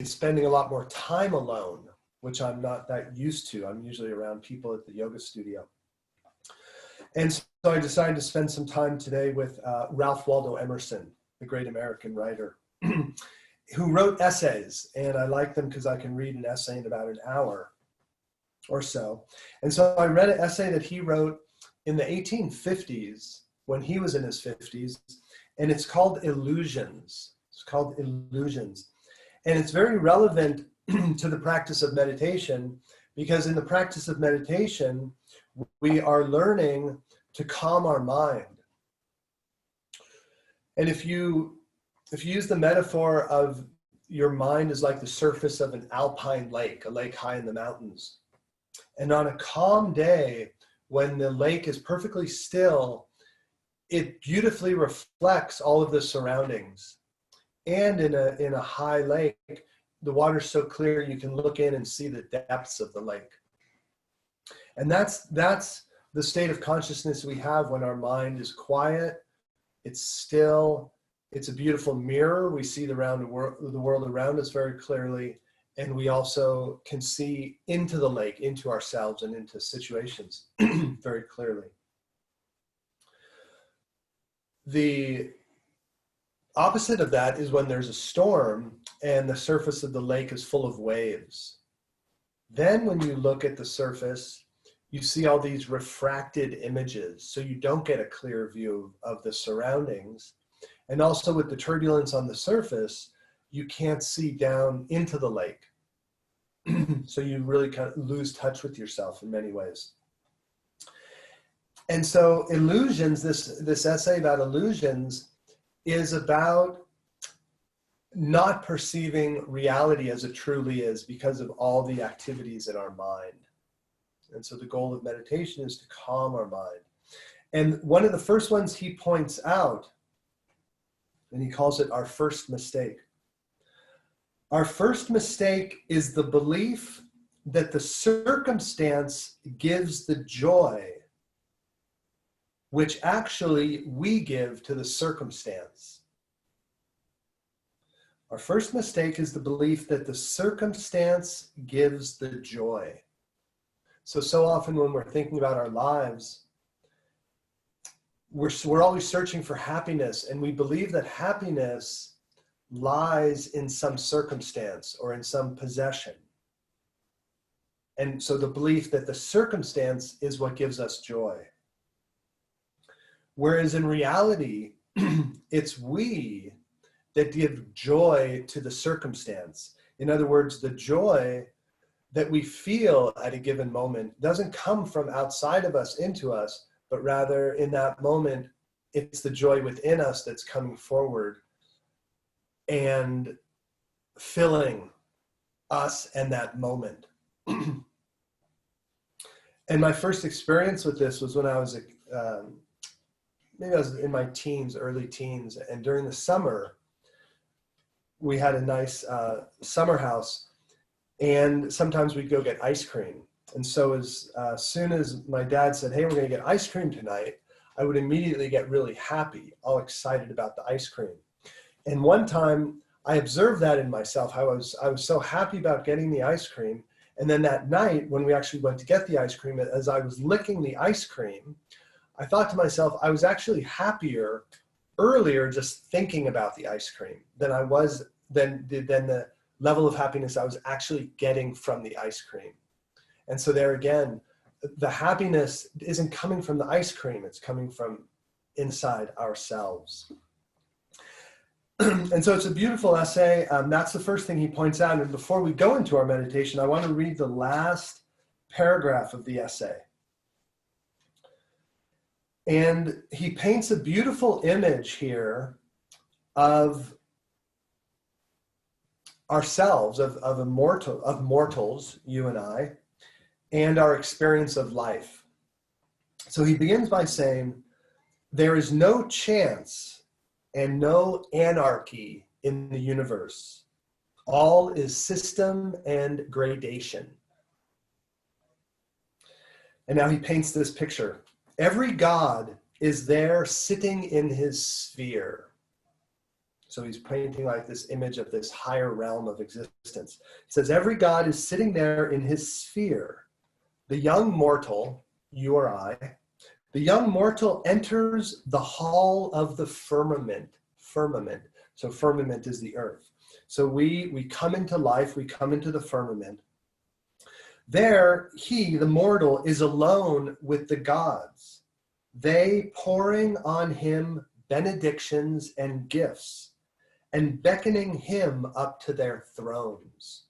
spending a lot more time alone, which I'm not that used to. I'm usually around people at the yoga studio. And so I decided to spend some time today with Ralph Waldo Emerson, the great American writer, who wrote essays. And I like them because I can read an essay in about an hour or so. And so I read an essay that he wrote in the 1850s, when he was in his 50s, and it's called Illusions. It's called Illusions. And it's very relevant to the practice of meditation, because in the practice of meditation, we are learning to calm our mind. And if you use the metaphor of your mind is like the surface of an alpine lake, a lake high in the mountains. And on a calm day, when the lake is perfectly still, it beautifully reflects all of the surroundings. And in a high lake, the water's so clear you can look in and see the depths of the lake. And that's the state of consciousness we have when our mind is quiet, it's still, it's a beautiful mirror. We see the world around us very clearly, and we also can see into the lake, into ourselves and into situations very clearly. The opposite of that is when there's a storm and the surface of the lake is full of waves. Then when you look at the surface, you see all these refracted images, so you don't get a clear view of the surroundings. And also with the turbulence on the surface, you can't see down into the lake. So you really kind of lose touch with yourself in many ways. And so illusions, this essay about illusions is about not perceiving reality as it truly is because of all the activities in our mind. And so the goal of meditation is to calm our mind. And one of the first ones he points out, and he calls it our first mistake. Our first mistake is the belief that the circumstance gives the joy, which actually we give to the circumstance. Our first mistake is the belief that the circumstance gives the joy. So often when we're thinking about our lives, we're always searching for happiness, and we believe that happiness lies in some circumstance or in some possession. And so the belief that the circumstance is what gives us joy. Whereas in reality, it's we that give joy to the circumstance. In other words, the joy that we feel at a given moment doesn't come from outside of us into us, but rather in that moment, it's the joy within us that's coming forward and filling us and that moment. And my first experience with this was when I was, maybe I was in my teens, early teens, and during the summer, we had a nice summer house, and sometimes we'd go get ice cream. And so as soon as my dad said, hey, we're gonna get ice cream tonight, I would immediately get really happy, all excited about the ice cream. And one time I observed that in myself, how I was so happy about getting the ice cream. And then that night when we actually went to get the ice cream, as I was licking the ice cream, I thought to myself, I was actually happier earlier just thinking about the ice cream than I was, than the level of happiness I was actually getting from the ice cream. And so there again, the happiness isn't coming from the ice cream, it's coming from inside ourselves. And so it's a beautiful essay. That's the first thing he points out. And before we go into our meditation, I want to read the last paragraph of the essay. And he paints a beautiful image here of ourselves, of mortals, you and I, and our experience of life. So he begins by saying, there is no chance and no anarchy in the universe. All is system and gradation. And now he paints this picture. Every god is there sitting in his sphere. So he's painting like this image of this higher realm of existence. It says, every god is sitting there in his sphere. The young mortal, you or I, the young mortal enters the hall of the firmament. Firmament. So firmament is the earth. So we come into life, we come into the firmament. There, he, the mortal, is alone with the gods, they pouring on him benedictions and gifts, and beckoning him up to their thrones.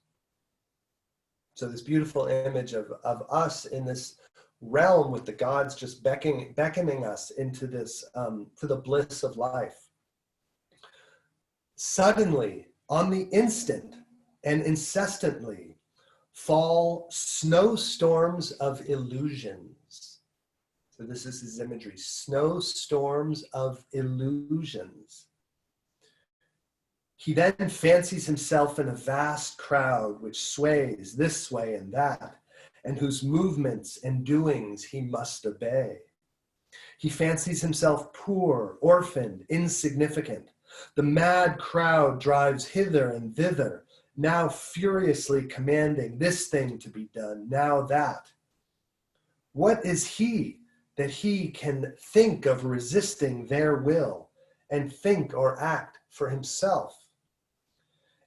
So this beautiful image of us in this realm with the gods just beckoning us into this, to the bliss of life. Suddenly, on the instant and incessantly, fall snowstorms of illusions. So this is his imagery, snowstorms of illusions. He then fancies himself in a vast crowd which sways this way and that, and whose movements and doings he must obey. He fancies himself poor, orphaned, insignificant. The mad crowd drives hither and thither, now furiously commanding this thing to be done, now that. What is he that he can think of resisting their will and think or act for himself?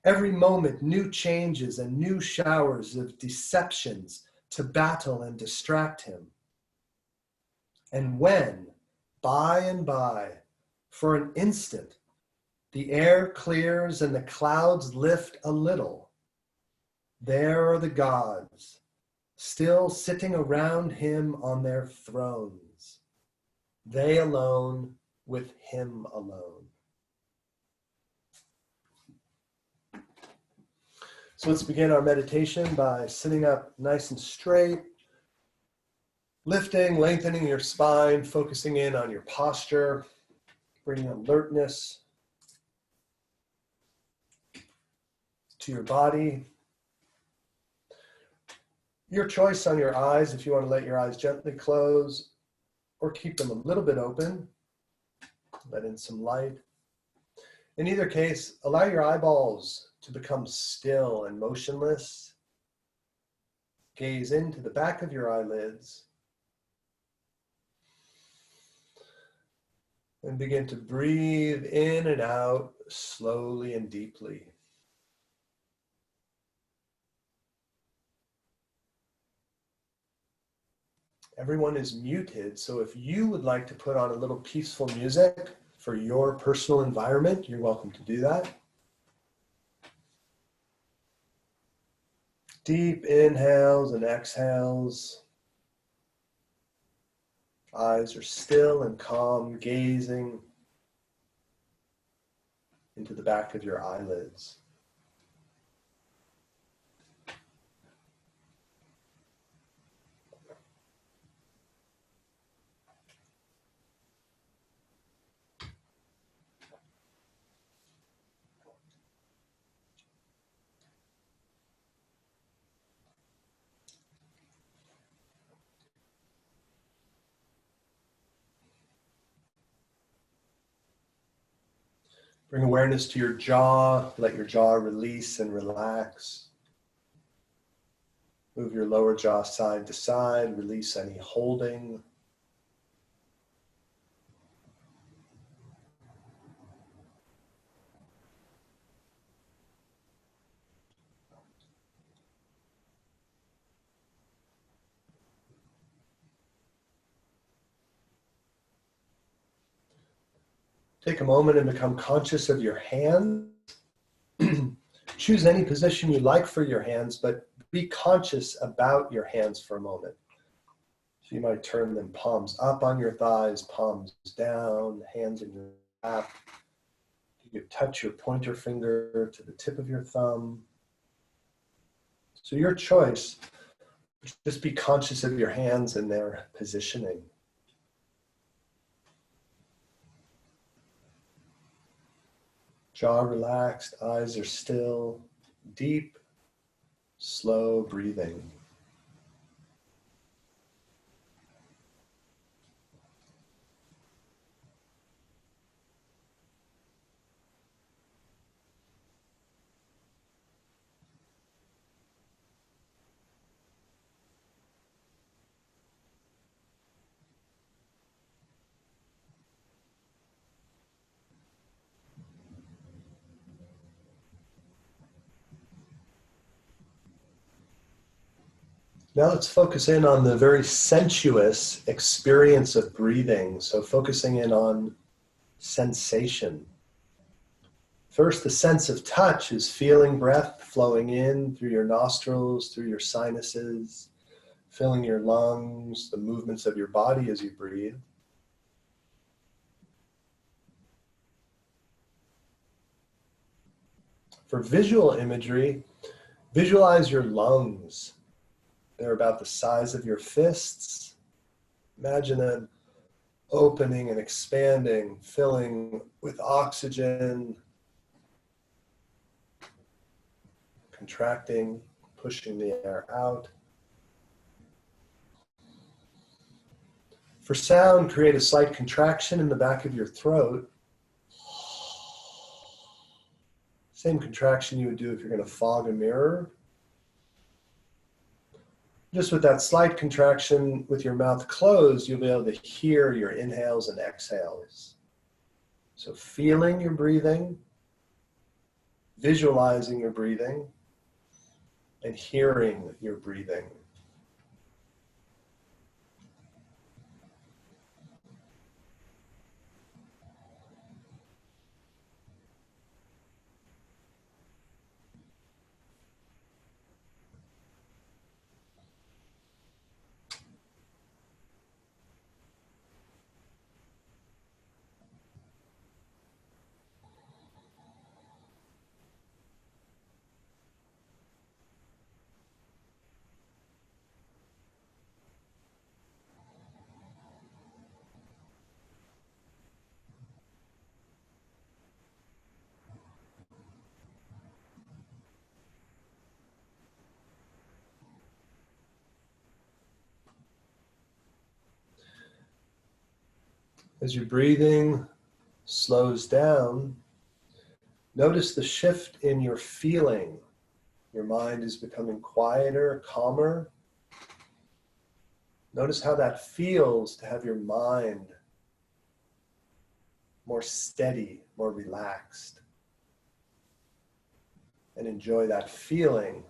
Every moment, new changes and new showers of deceptions to battle and distract him. And when, by and by, for an instant, the air clears and the clouds lift a little, there are the gods, still sitting around him on their thrones, they alone with him alone. So let's begin our meditation by sitting up nice and straight, lifting, lengthening your spine, focusing in on your posture, bringing alertness to your body. Your choice on your eyes, if you want to let your eyes gently close or keep them a little bit open, let in some light. In either case, allow your eyeballs to become still and motionless. Gaze into the back of your eyelids and begin to breathe in and out slowly and deeply. Everyone is muted, so if you would like to put on a little peaceful music for your personal environment, you're welcome to do that. Deep inhales and exhales. Eyes are still and calm, gazing into the back of your eyelids. Bring awareness to your jaw. Let your jaw release and relax. Move your lower jaw side to side. Release any holding. Take a moment and become conscious of your hands. Choose any position you like for your hands, but be conscious about your hands for a moment. So you might turn them palms up on your thighs, palms down, hands in your lap. You could touch your pointer finger to the tip of your thumb. So your choice, just be conscious of your hands and their positioning. Jaw relaxed, eyes are still, deep, slow breathing. Now let's focus in on the very sensuous experience of breathing. So focusing in on sensation. First, the sense of touch is feeling breath flowing in through your nostrils, through your sinuses, filling your lungs, the movements of your body as you breathe. For visual imagery, visualize your lungs. They're about the size of your fists. Imagine them opening and expanding, filling with oxygen, contracting, pushing the air out. For sound, create a slight contraction in the back of your throat. Same contraction you would do if you're going to fog a mirror. Just with that slight contraction with your mouth closed, you'll be able to hear your inhales and exhales. So feeling your breathing, visualizing your breathing, and hearing your breathing. As your breathing slows down, notice the shift in your feeling. Your mind is becoming quieter, calmer. Notice how that feels to have your mind more steady, more relaxed. And enjoy that feeling.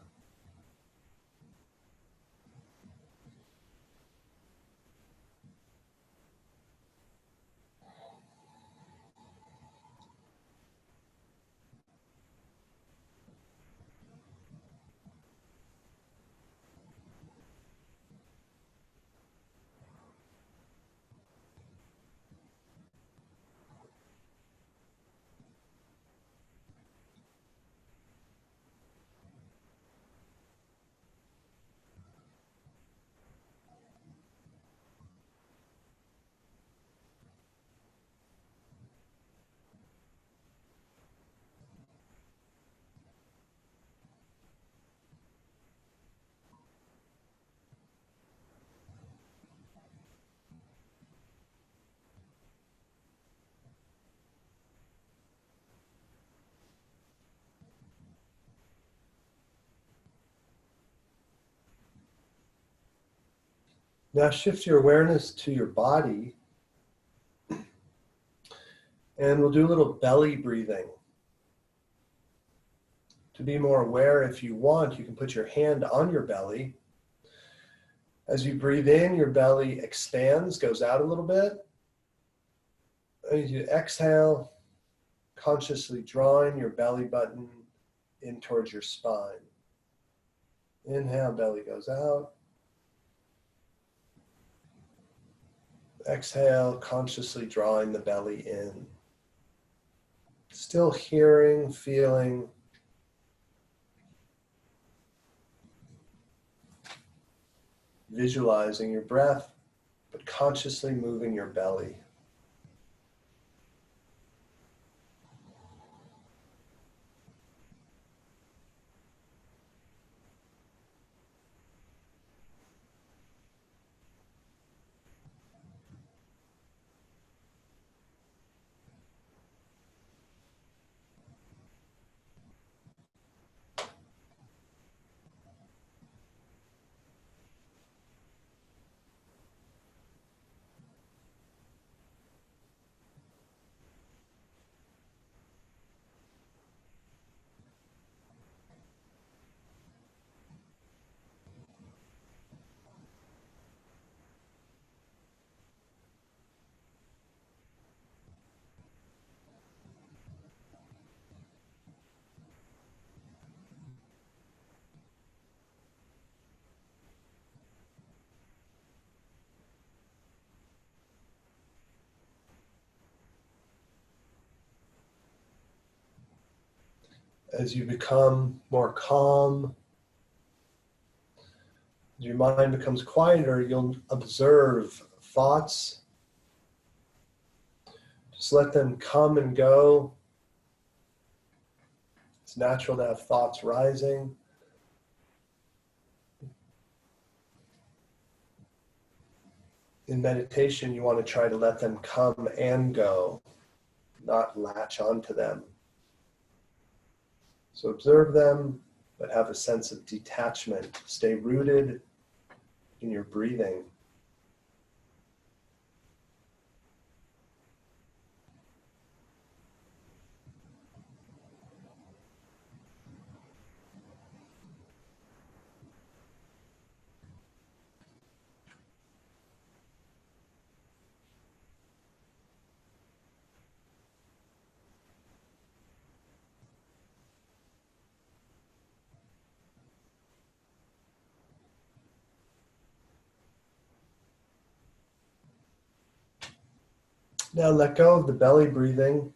Now shift your awareness to your body, and we'll do a little belly breathing. To be more aware, if you want, you can put your hand on your belly. As you breathe in, your belly expands, goes out a little bit. As you exhale, consciously drawing your belly button in towards your spine. Inhale, belly goes out. Exhale, consciously drawing the belly in. Still hearing, feeling, visualizing your breath, but consciously moving your belly. As you become more calm, as your mind becomes quieter, you'll observe thoughts. Just let them come and go. It's natural to have thoughts rising. In meditation, you want to try to let them come and go, not latch onto them. So observe them, but have a sense of detachment. Stay rooted in your breathing. Now let go of the belly breathing.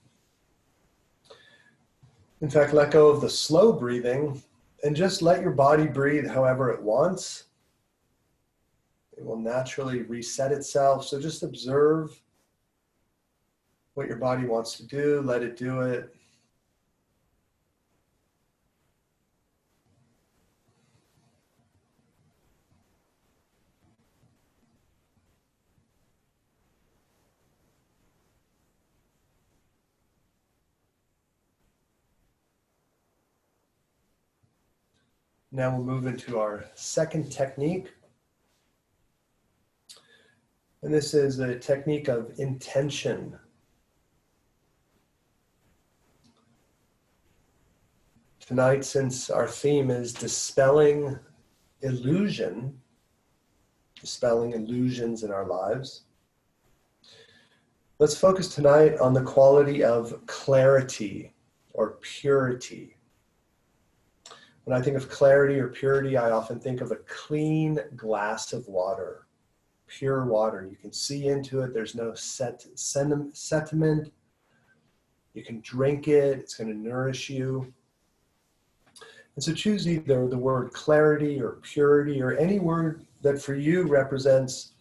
In fact, let go of the slow breathing and just let your body breathe however it wants. It will naturally reset itself. So just observe what your body wants to do. Let it do it. Now we'll move into our second technique. And this is a technique of intention. Tonight, since our theme is dispelling illusions in our lives, let's focus tonight on the quality of clarity or purity. When I think of clarity or purity, I often think of a clean glass of water, pure water. You can see into it. There's no sediment. You can drink it. It's going to nourish you. And so choose either the word clarity or purity or any word that for you represents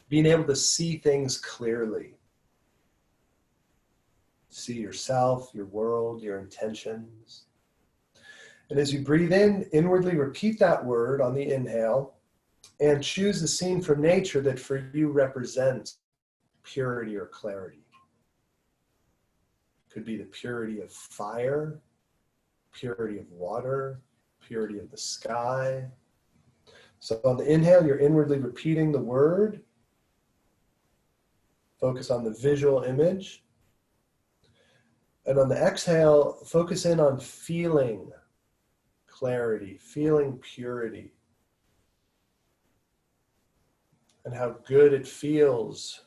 being able to see things clearly. See yourself, your world, your intentions. And as you breathe in, inwardly repeat that word on the inhale and choose the scene from nature that for you represents purity or clarity. It could be the purity of fire, purity of water, purity of the sky. So on the inhale, you're inwardly repeating the word. Focus on the visual image. And on the exhale, focus in on feeling clarity, feeling purity, and how good it feels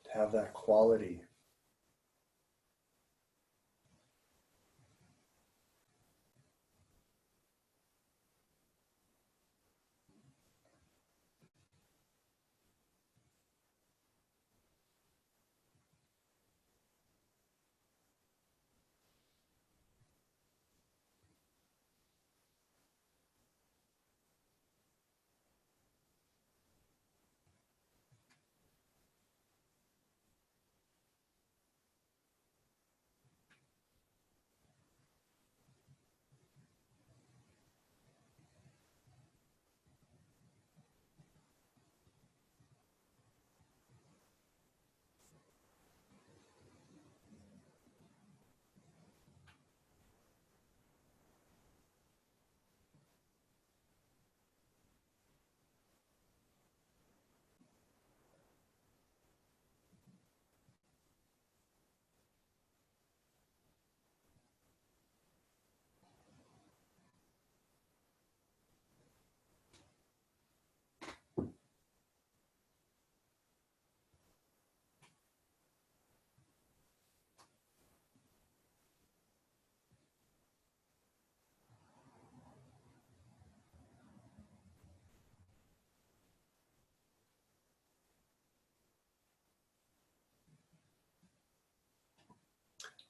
to have that quality.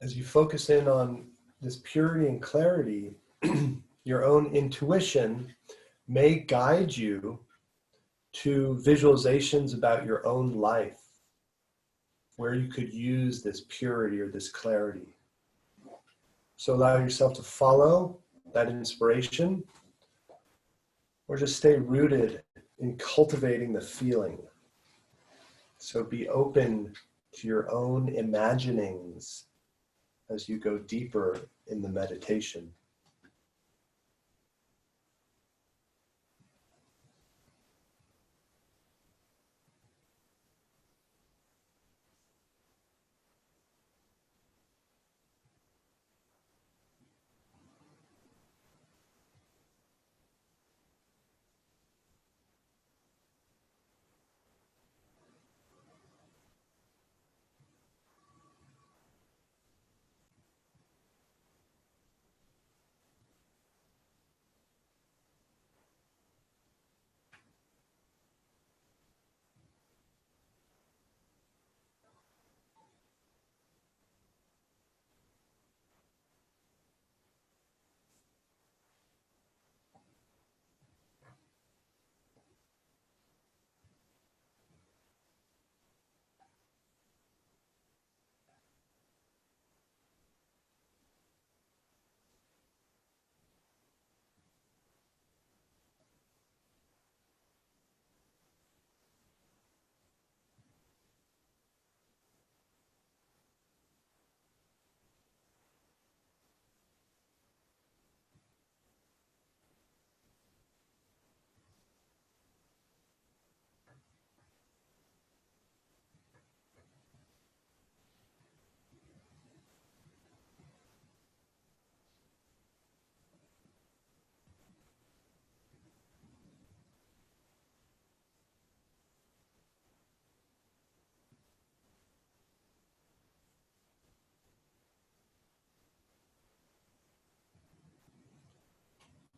as you focus in on this purity and clarity, your own intuition may guide you to visualizations about your own life where you could use this purity or this clarity. So allow yourself to follow that inspiration, or just stay rooted in cultivating the feeling. So be open to your own imaginings as you go deeper in the meditation.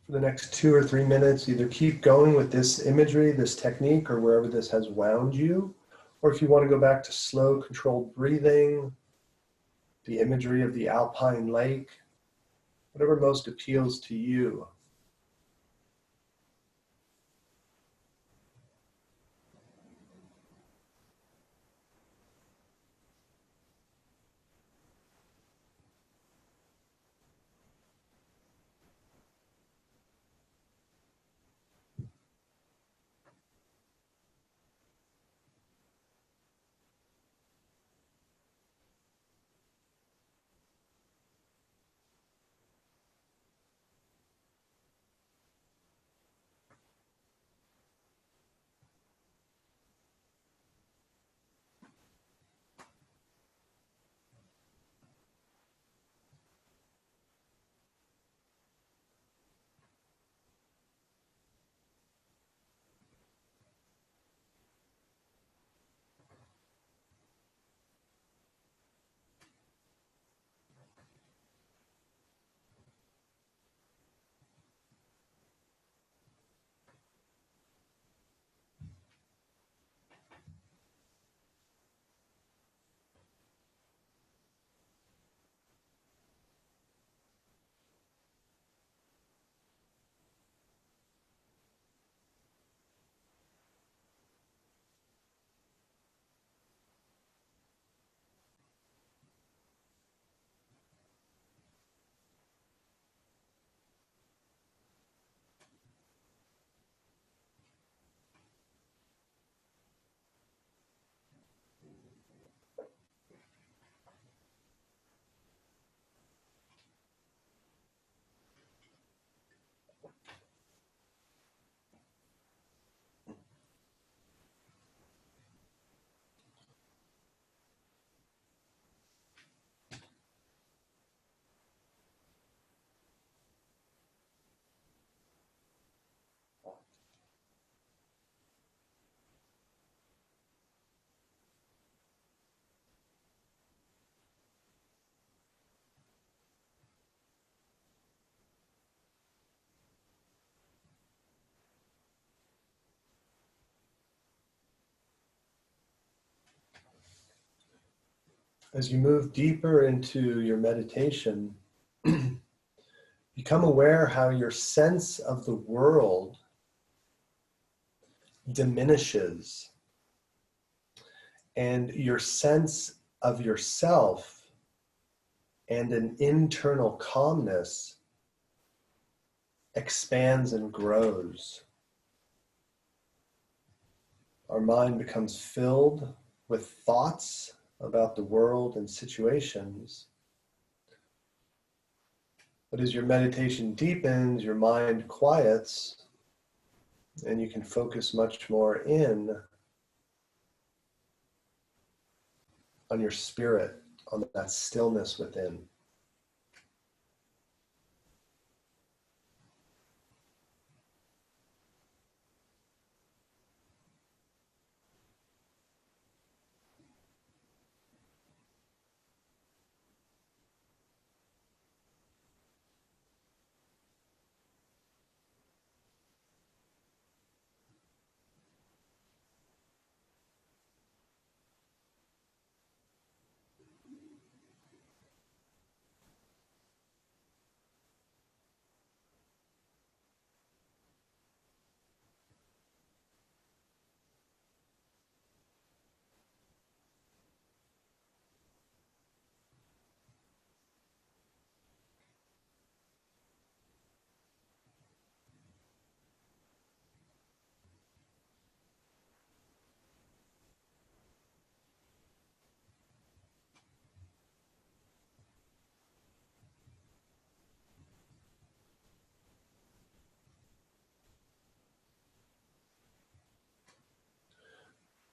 For the next 2 or 3 minutes, either keep going with this imagery, this technique, or wherever this has wound you, or if you want to go back to slow, controlled breathing, the imagery of the alpine lake, whatever most appeals to you. As you move deeper into your meditation, become aware how your sense of the world diminishes and your sense of yourself and an internal calmness expands and grows. Our mind becomes filled with thoughts about the world and situations. But as your meditation deepens, your mind quiets, and you can focus much more in on your spirit, on that stillness within.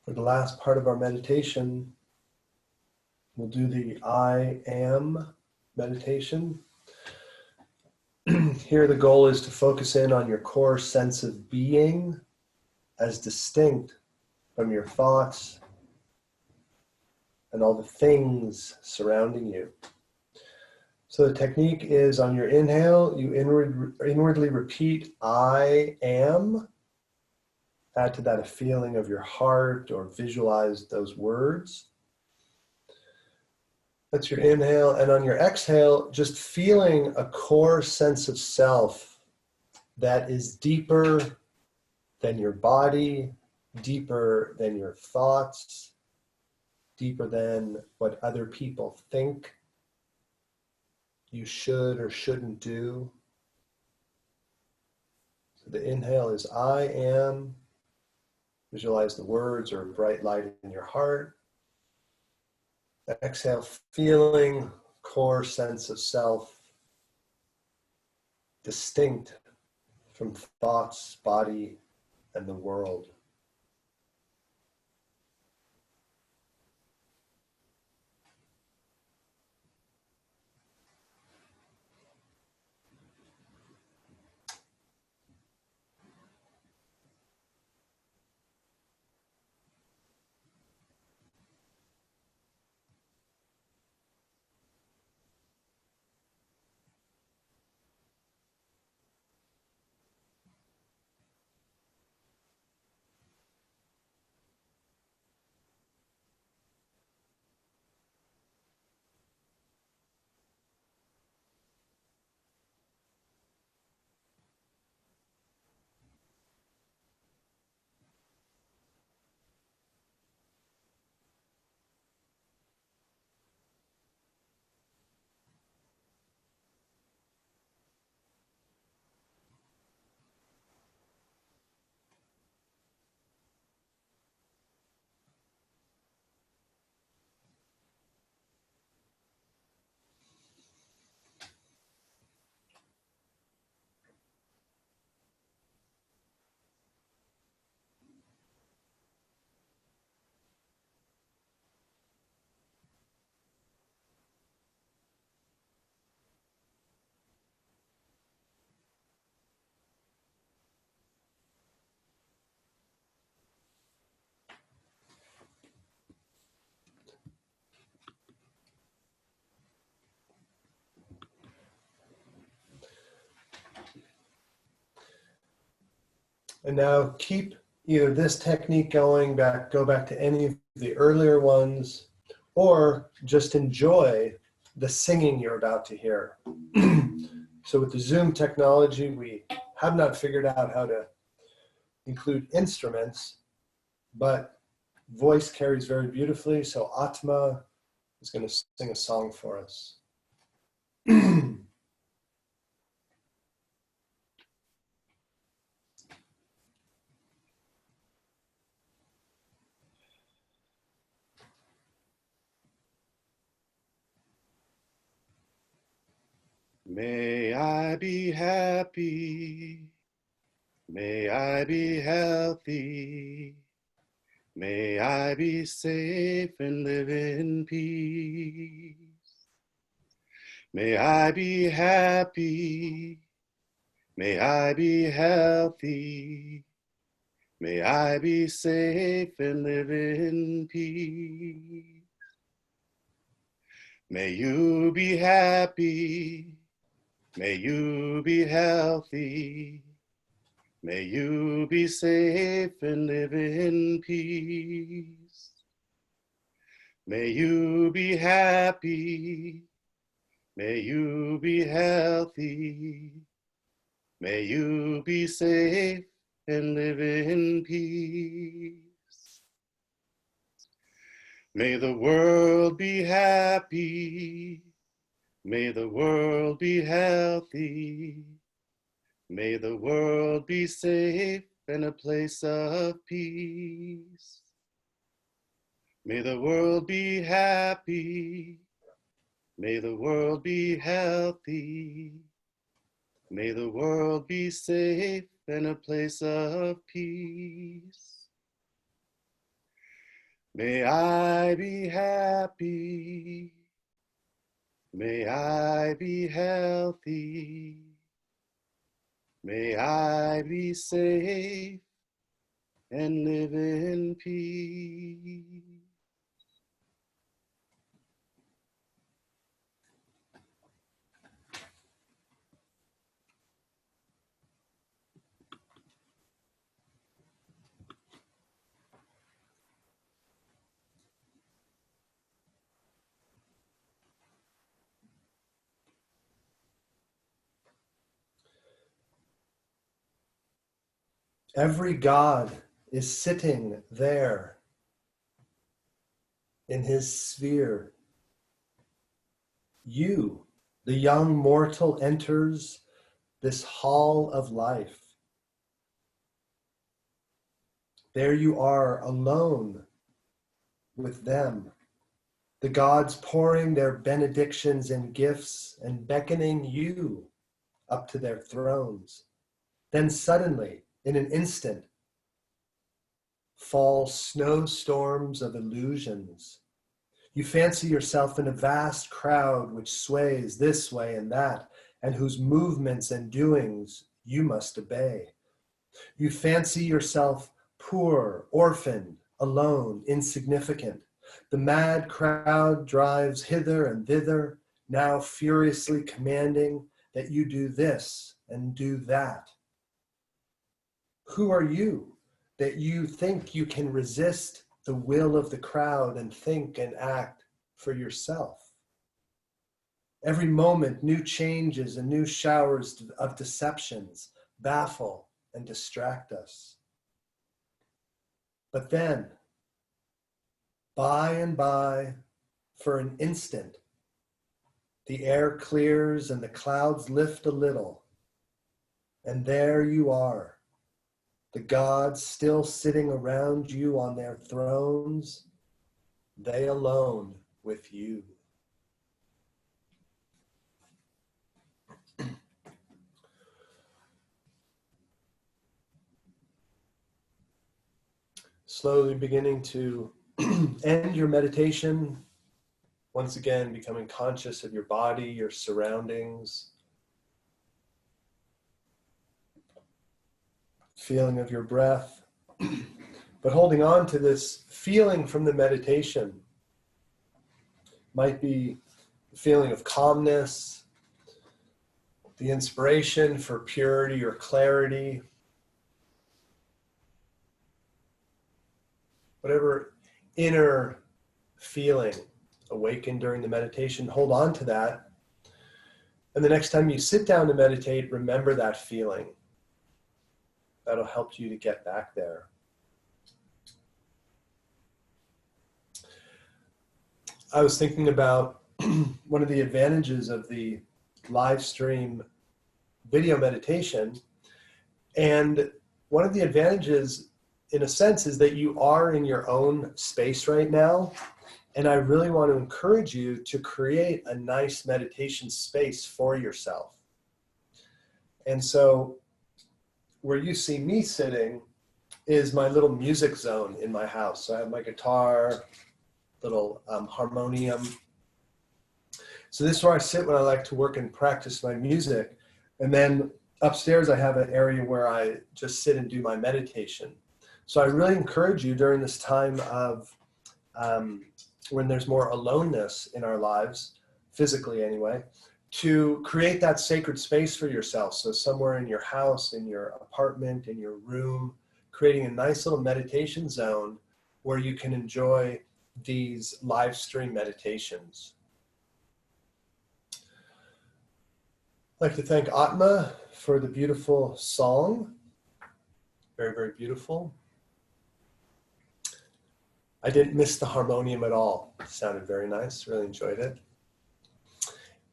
For the last part of our meditation, we'll do the I am meditation. Here the goal is to focus in on your core sense of being as distinct from your thoughts and all the things surrounding you. So the technique is on your inhale, you inwardly repeat, I am. Add to that a feeling of your heart or visualize those words. That's your inhale. And on your exhale, just feeling a core sense of self that is deeper than your body, deeper than your thoughts, deeper than what other people think you should or shouldn't do. So the inhale is I am. Visualize the words or bright light in your heart. Exhale, feeling core sense of self, distinct from thoughts, body, and the world. And now keep either this technique going, go back to any of the earlier ones, or just enjoy the singing you're about to hear. So with the Zoom technology, we have not figured out how to include instruments, but voice carries very beautifully. So Atma is going to sing a song for us. May I be happy. May I be healthy. May I be safe and live in peace. May I be happy. May I be healthy. May I be safe and live in peace. May you be happy. May you be healthy. May you be safe and live in peace. May you be happy. May you be healthy. May you be safe and live in peace. May the world be happy. May the world be healthy. May the world be safe and a place of peace. May the world be happy. May the world be healthy. May the world be safe and a place of peace. May I be happy. May I be healthy. May I be safe and live in peace. Every God is sitting there in his sphere. You, the young mortal, enters this hall of life. There you are alone with them, the gods pouring their benedictions and gifts and beckoning you up to their thrones. Then suddenly, in an instant, fall snowstorms of illusions. You fancy yourself in a vast crowd which sways this way and that, and whose movements and doings you must obey. You fancy yourself poor, orphaned, alone, insignificant. The mad crowd drives hither and thither, now furiously commanding that you do this and do that. Who are you that you think you can resist the will of the crowd and think and act for yourself? Every moment, new changes and new showers of deceptions baffle and distract us. But then, by and by, for an instant, the air clears and the clouds lift a little, and there you are, the gods still sitting around you on their thrones, they alone with you. Slowly beginning to end your meditation, once again becoming conscious of your body, your surroundings, feeling of your breath, but holding on to this feeling from the meditation. Might be the feeling of calmness, the inspiration for purity or clarity, whatever inner feeling awaken during the meditation, hold on to that. And the next time you sit down to meditate, remember that feeling. That'll help you to get back there. I was thinking about one of the advantages of the live stream video meditation. And one of the advantages, in a sense, is that you are in your own space right now. And I really want to encourage you to create a nice meditation space for yourself. And so where you see me sitting is my little music zone in my house. So I have my guitar, little harmonium. So this is where I sit when I like to work and practice my music. And then upstairs I have an area where I just sit and do my meditation. So I really encourage you during this time of when there's more aloneness in our lives, physically anyway, to create that sacred space for yourself. So somewhere in your house, in your apartment, in your room, creating a nice little meditation zone where you can enjoy these live stream meditations. I'd like to thank Atma for the beautiful song. Very, very beautiful. I didn't miss the harmonium at all. It sounded very nice, really enjoyed it.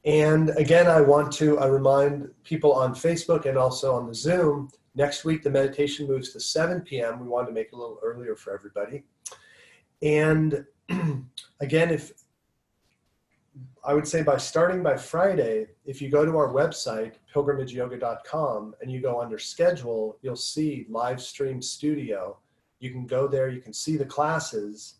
And again, I want to remind people on Facebook and also on the Zoom, next week the meditation moves to 7 p.m. We wanted to make it a little earlier for everybody. And again, if I would say starting by Friday, if you go to our website, pilgrimageyoga.com, and you go under schedule, you'll see live stream studio. You can go there, you can see the classes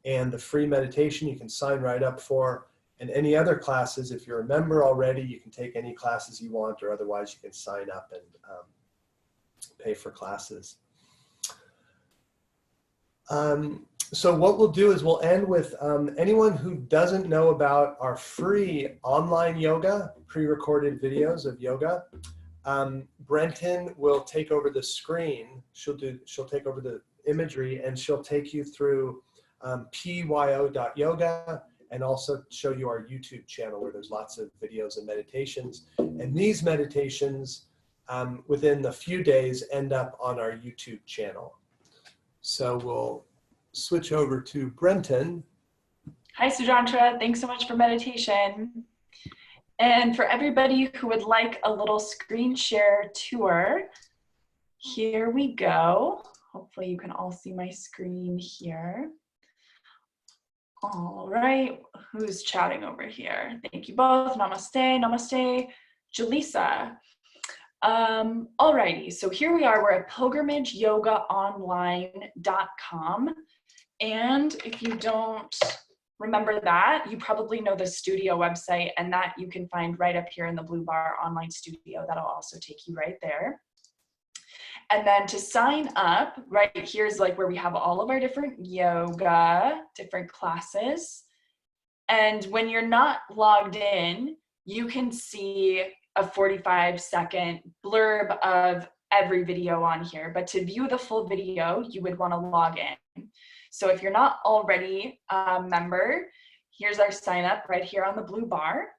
and the free meditation you can sign right up for. And any other classes, if you're a member already, you can take any classes you want, or otherwise you can sign up and pay for classes. So what we'll do is we'll end with anyone who doesn't know about our free online yoga, pre-recorded videos of yoga. Brenton will take over the screen. She'll take over the imagery, and she'll take you through pyo.yoga, and also show you our YouTube channel where there's lots of videos and meditations. And these meditations within a few days end up on our YouTube channel. So we'll switch over to Brenton. Hi, Sujantra. Thanks so much for meditation. And for everybody who would like a little screen share tour, here we go. Hopefully you can all see my screen here. All right, who's chatting over here? Thank you both. Namaste, namaste, Jalisa. Alrighty, so here we are. We're at pilgrimageyogaonline.com. And if you don't remember that, you probably know the studio website, and that you can find right up here in the blue bar, online studio. That'll also take you right there. And then to sign up, right here's like where we have all of our different yoga, different classes. And when you're not logged in, you can see a 45-second blurb of every video on here. But to view the full video, you would want to log in. So if you're not already a member, here's our sign up right here on the blue bar.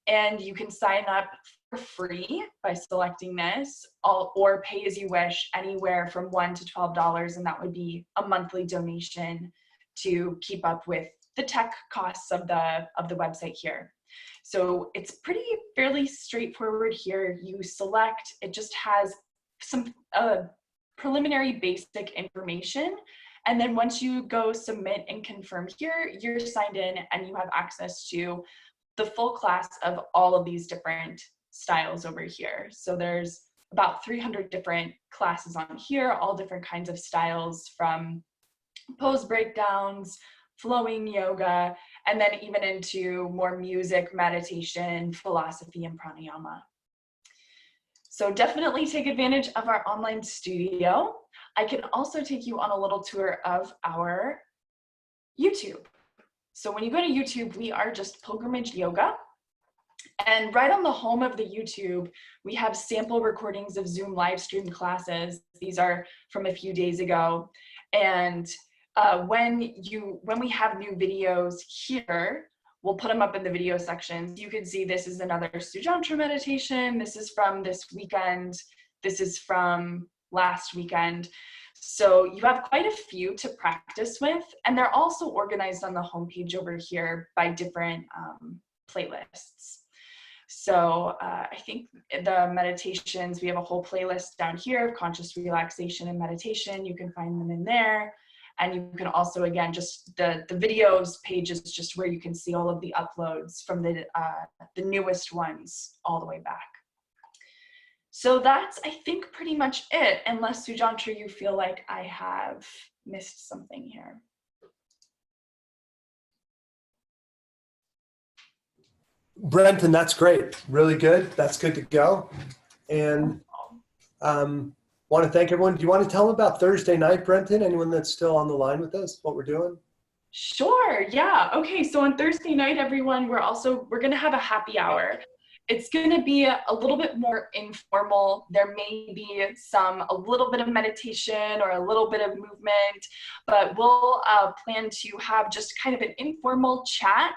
And you can sign up for free by selecting this, or pay as you wish, anywhere from $1 to $12, and that would be a monthly donation to keep up with the tech costs of the website here. So it's fairly straightforward here. You select, it just has some preliminary basic information. And then once you go submit and confirm here, you're signed in and you have access to the full class of all of these different styles over here. So there's about 300 different classes on here, all different kinds of styles, from pose breakdowns, flowing yoga, and then even into more music, meditation, philosophy, and pranayama. So definitely take advantage of our online studio. I can also take you on a little tour of our YouTube. So when you go to YouTube, we are just Pilgrimage Yoga. And right on the home of the YouTube, we have sample recordings of Zoom live stream classes. These are from a few days ago. And when we have new videos here, we'll put them up in the video section. You can see this is another Sujantra meditation. This is from this weekend. This is from last weekend. So you have quite a few to practice with, and they're also organized on the homepage over here by different playlists. So I think the meditations, we have a whole playlist down here, conscious relaxation and meditation. You can find them in there. And you can also, again, just the videos page is just where you can see all of the uploads from the newest ones all the way back. So that's, I think, pretty much it, unless Sujantra, you feel like I have missed something here. Brenton, that's great. Really good. That's good to go. And want to thank everyone. Do you want to tell them about Thursday night, Brenton? Anyone that's still on the line with us, what we're doing? Sure, yeah. Okay, so on Thursday night, everyone, we're going to have a happy hour. It's going to be a little bit more informal. There may be a little bit of meditation or a little bit of movement, but we'll plan to have just kind of an informal chat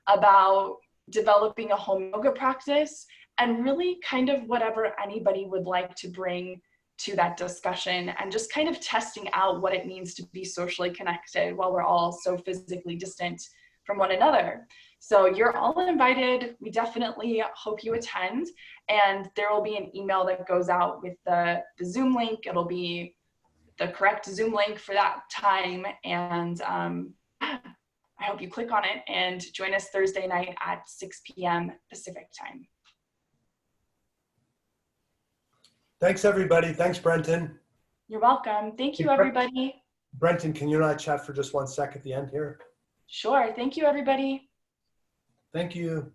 about developing a home yoga practice and really kind of whatever anybody would like to bring to that discussion, and just kind of testing out what it means to be socially connected while we're all so physically distant from one another. So you're all invited. We definitely hope you attend, and there will be an email that goes out with the Zoom link. It'll be the correct Zoom link for that time, and I hope you click on it and join us Thursday night at 6 p.m. Pacific time. Thanks, everybody. Thanks, Brenton. You're welcome. Thank you, everybody. Brenton, can you and I chat for just 1 sec at the end here? Sure. Thank you, everybody. Thank you.